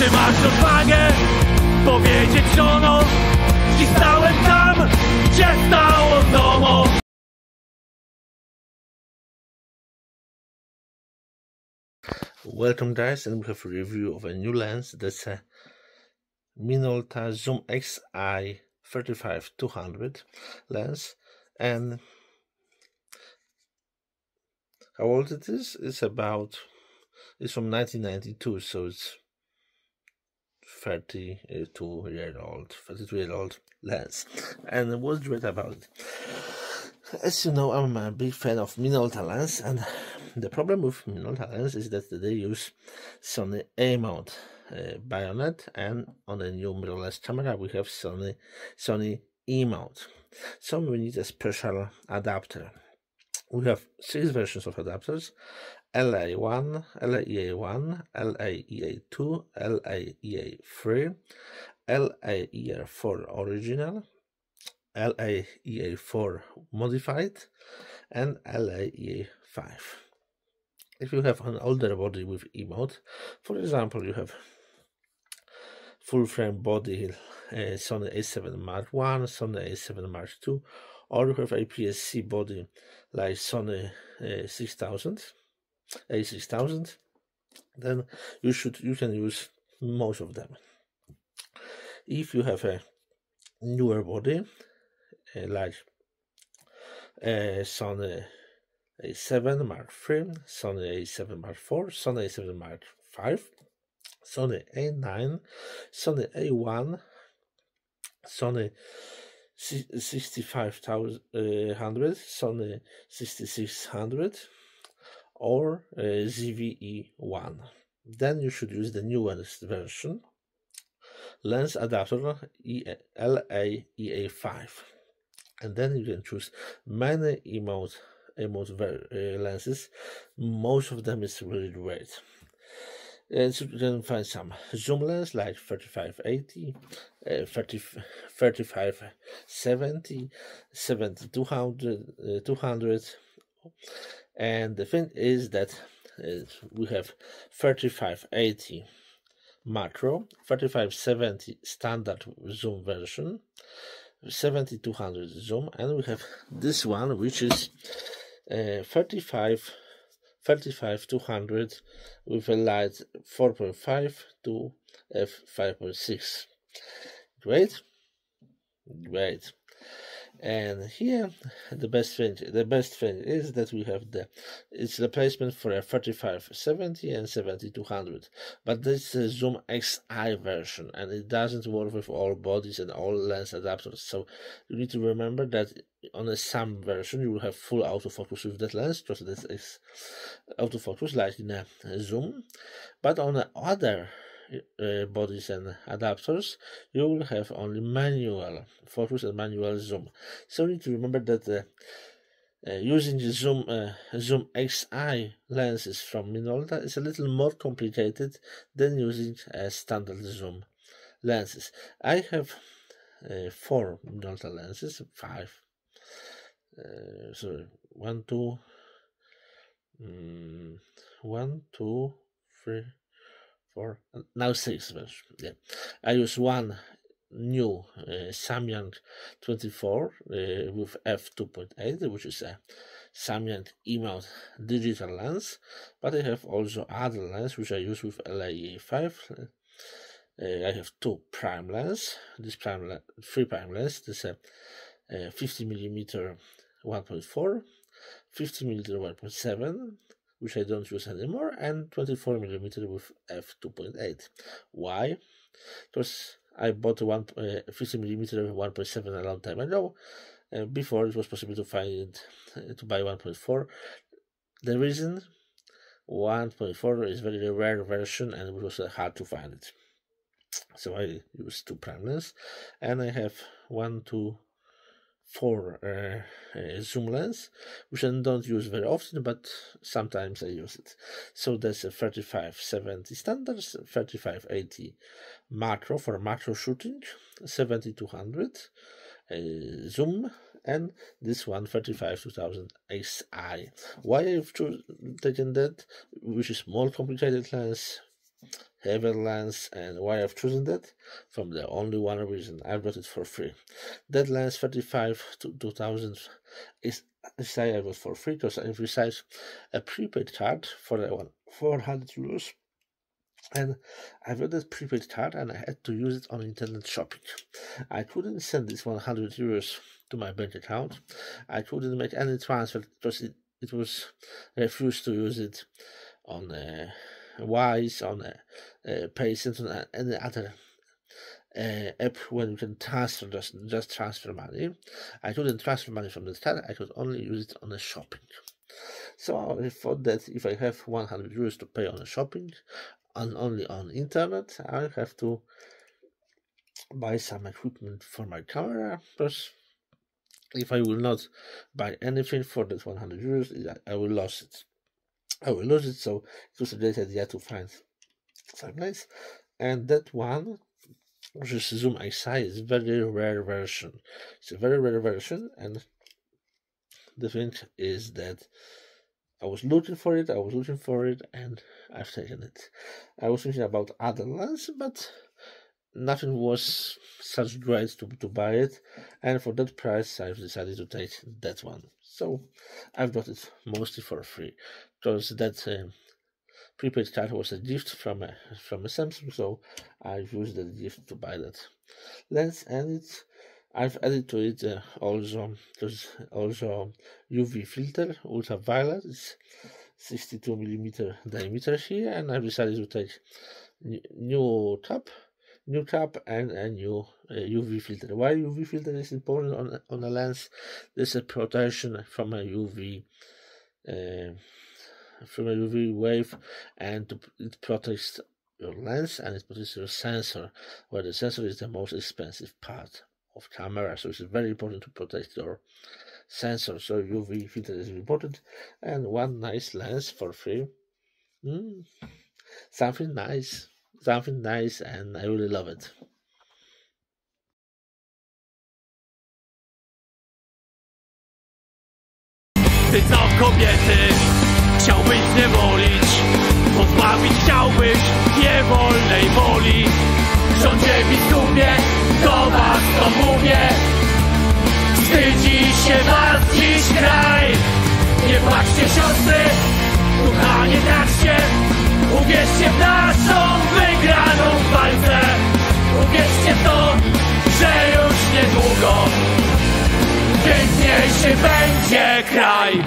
Czy masz odwagę powiedzieć żono, i stałem tam, gdzie stało domo? Welcome guys, and we have a review of a new lens. That's a Minolta Zoom XI 35-200 lens. And how old it is? It's from 1992, so it's 32-year-old lens. And what's great about it? As you know, I'm a big fan of Minolta lens, and the problem with Minolta lens is that they use Sony A-mount bayonet, and on the new mirrorless camera we have Sony E-mount. So we need a special adapter. We have 6 versions of adapters: LA1, LAEA1, LAEA2, LAEA3, LAEA4 original, LAEA4 modified, and LAEA5. If you have an older body with E-mount, for example, you have full frame body Sony A7 Mark I, Sony A7 Mark II, or you have APS-C body like Sony A6000, then you can use most of them. If you have a newer body like Sony A7 Mark III, Sony A7 Mark IV, Sony A7 Mark V, Sony A9, Sony A1, Sony 6500, Sony 6600, or ZVE1. Then you should use the newest version, lens adapter LAEA5. And then you can choose many E-mount lenses. Most of them is really great. And so you can find some zoom lens like 3580, 3570, 70-200, 200. And the thing is that we have 3580 macro, 3570 standard zoom version, 70-200 zoom, and we have this one, which is 35-200 with a light 4.5 to f5.6. Great. And here the best thing is that we have it's replacement for a 3570 and 70-200, but this is a Zoom XI version, and it doesn't work with all bodies and all lens adapters. So you need to remember that on a SAM version you will have full autofocus with that lens, because this is autofocus like in a Zoom, but on the other bodies and adapters you will have only manual focus and manual zoom. So you need to remember that using the Zoom XI lenses from Minolta is a little more complicated than using standard zoom lenses. I have 4 Minolta lenses, 5. Sorry, 1, 2, 3, 4, now 6 version. Yeah, I use one new Samyang 24 with f2.8, which is a Samyang E-mount digital lens, but I have also other lens which I use with LAE5. I have 2 prime lens. This 3 prime lens. This is a 50mm 1.4, 50mm 1.7. which I don't use anymore, and 24mm with f2.8. Why? Because I bought 50mm 1.7 a long time ago. Before it was possible to buy 1.4. The reason 1.4 is very rare version, and it was hard to find it. So I use 2 prime lens, and I have 1, 2, 4 zoom lens, which I don't use very often, but sometimes I use it. So that's a 3570 standards, 3580 macro for macro shooting, 70-200 zoom, and this one 35-2000 XI. Why I've taken that, which is more complicated lens, heavy lens. And why I've chosen that? From the only one reason: I've got it for free. That lens 35 to 2000 is I got for free because I've received a prepaid card for the 400 euros. And I've got this prepaid card and I had to use it on internet shopping. I couldn't send this 100 euros to my bank account. I couldn't make any transfer because it was refused to use it on Wise, on Paycent, on any other app when you can transfer, just transfer money. I couldn't transfer money from the card. I could only use it on the shopping. So I thought that if I have 100 euros to pay on the shopping, and only on internet, I have to buy some equipment for my camera, because if I will not buy anything for that 100 euros, I will lose it. So it was a great idea to find some nice. And that one, which is Zoom XI, is a very rare version. It's a very rare version, and the thing is that I was looking for it, and I've taken it. I was thinking about other lenses, but nothing was such great to buy it, and for that price I've decided to take that one. So I've got it mostly for free, because that prepaid card was a gift from a Samsung, so I've used that gift to buy that lens, and I've added to it also UV filter, ultraviolet. It's 62mm diameter here, and I've decided to take new cap and a new UV filter. Why UV filter is important on a lens? There's a protection from a UV wave, and it protects your lens and it protects your sensor, where the sensor is the most expensive part of camera, so it's very important to protect your sensor. So UV filter is important, and one nice lens for free. Something nice, and I really love it. Ty co kobiety chciałbyś zniewolić, pozbawić chciałbyś niewolnej woli. Rządzie biskupie, do was to mówię, wstydzi się was dziś kraj. Nie płaczcie siostry, ducha nie traćcie, uwierzcie w naszą wygraną w walce. Uwierzcie w to, że już niedługo piękniejszy będzie kraj.